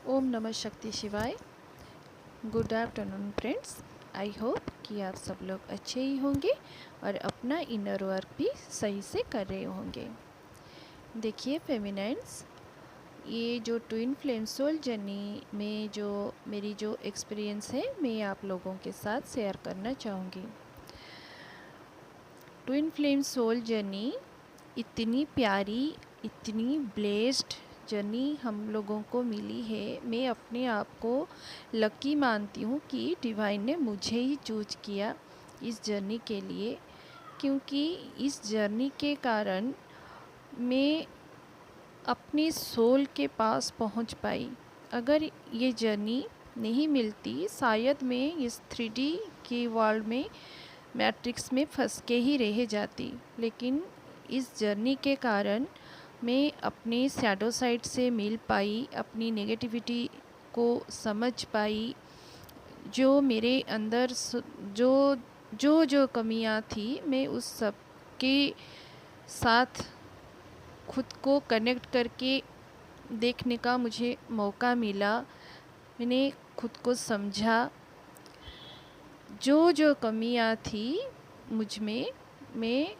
ओम नमः शक्ति शिवाय। Good afternoon friends. I hope कि आप सब लोग अच्छे ही होंगे और अपना इनर वर्क भी सही से कर रहे होंगे। देखिए फेमिनाइन्स, ये जो ट्विन फ्लेम सोल जर्नी में जो मेरी जो एक्सपीरियंस है मैं आप लोगों के साथ शेयर करना चाहूँगी। ट्विन फ्लेम सोल जर्नी इतनी प्यारी, इतनी ब्लेस्ड जर्नी हम लोगों को मिली है। मैं अपने आप को लकी मानती हूँ कि डिवाइन ने मुझे ही चूज किया इस जर्नी के लिए, क्योंकि इस जर्नी के कारण मैं अपनी सोल के पास पहुँच पाई। अगर ये जर्नी नहीं मिलती शायद मैं इस 3D की वर्ल्ड में, मैट्रिक्स में फंस के ही रह जाती। लेकिन इस जर्नी के कारण मैं अपने शैडो साइड से मिल पाई, अपनी नेगेटिविटी को समझ पाई, जो मेरे अंदर जो जो जो कमियां थी मैं उस सब के साथ खुद को कनेक्ट करके देखने का मुझे मौका मिला। मैंने खुद को समझा, जो जो कमियां थी मुझ में, मैं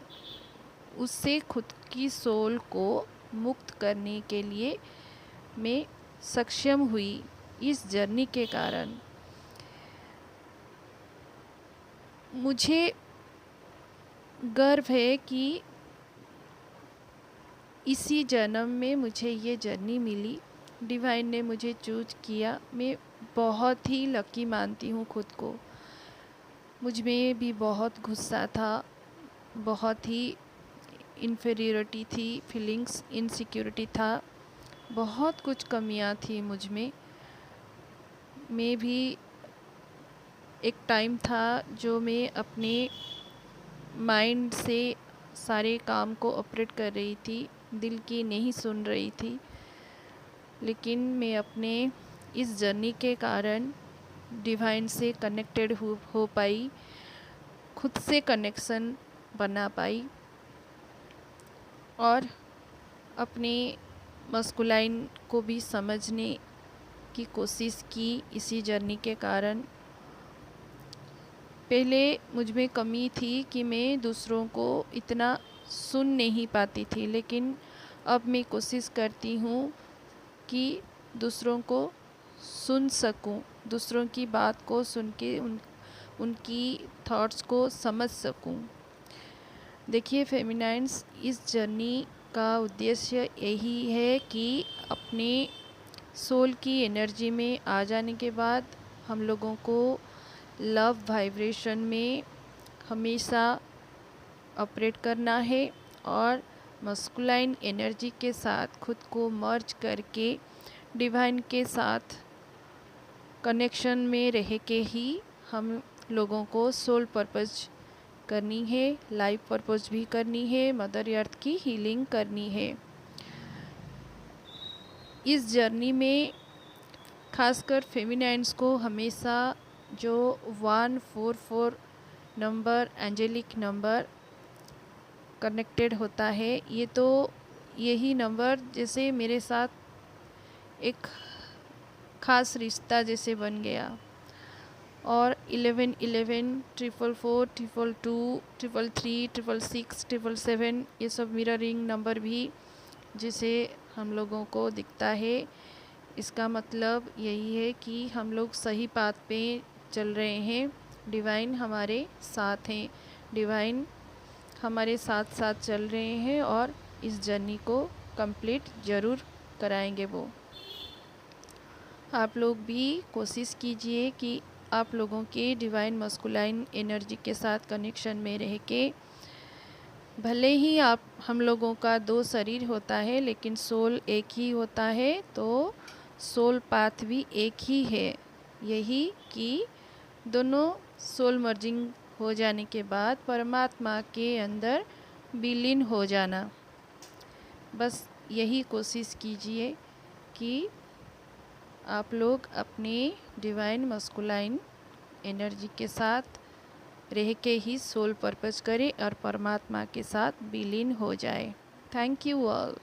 उससे खुद की सोल को मुक्त करने के लिए मैं सक्षम हुई इस जर्नी के कारण। मुझे गर्व है कि इसी जन्म में मुझे ये जर्नी मिली, डिवाइन ने मुझे चूज किया। मैं बहुत ही लकी मानती हूँ खुद को। मुझ में भी बहुत गुस्सा था, बहुत ही इन्फीरियरिटी थी, फीलिंग्स इनसिक्योरिटी था, बहुत कुछ कमियां थी मुझ में। मैं भी एक टाइम था जो मैं अपने माइंड से सारे काम को ऑपरेट कर रही थी, दिल की नहीं सुन रही थी। लेकिन मैं अपने इस जर्नी के कारण डिवाइन से कनेक्टेड हो पाई, खुद से कनेक्शन बना पाई और अपने मस्कुलाइन को भी समझने की कोशिश की इसी जर्नी के कारण। पहले मुझ में कमी थी कि मैं दूसरों को इतना सुन नहीं पाती थी, लेकिन अब मैं कोशिश करती हूँ कि दूसरों को सुन सकूं, दूसरों की बात को सुन के उनकी थॉट्स को समझ सकूं। देखिए फेमिनाइन्स, इस जर्नी का उद्देश्य यही है कि अपने सोल की एनर्जी में आ जाने के बाद हम लोगों को लव वाइब्रेशन में हमेशा ऑपरेट करना है और मस्कुलाइन एनर्जी के साथ खुद को मर्ज करके डिवाइन के साथ कनेक्शन में रह के ही हम लोगों को सोल पर्पस करनी है, लाइफ पर्पस भी करनी है, मदर अर्थ की हीलिंग करनी है। इस जर्नी में खासकर फेमिनाइन्स को हमेशा जो 144 नंबर, एंजेलिक नंबर कनेक्टेड होता है, ये तो यही नंबर जैसे मेरे साथ एक ख़ास रिश्ता जैसे बन गया। और 11 11 444 222 333 666 777 ये सब मिररिंग नंबर भी जिसे हम लोगों को दिखता है, इसका मतलब यही है कि हम लोग सही पाथ पे चल रहे हैं। डिवाइन हमारे साथ हैं, डिवाइन हमारे साथ साथ चल रहे हैं और इस जर्नी को कंप्लीट ज़रूर कराएंगे वो। आप लोग भी कोशिश कीजिए कि आप लोगों के डिवाइन मस्कुलाइन एनर्जी के साथ कनेक्शन में रह के, भले ही आप हम लोगों का 2 शरीर होता है लेकिन सोल एक ही होता है, तो सोल पाथ भी एक ही है। यही कि दोनों सोल मर्जिंग हो जाने के बाद परमात्मा के अंदर विलीन हो जाना। बस यही कोशिश कीजिए कि आप लोग अपने डिवाइन मस्कुलाइन एनर्जी के साथ रह के ही सोल पर्पस करें और परमात्मा के साथ विलीन हो जाए। Thank you all.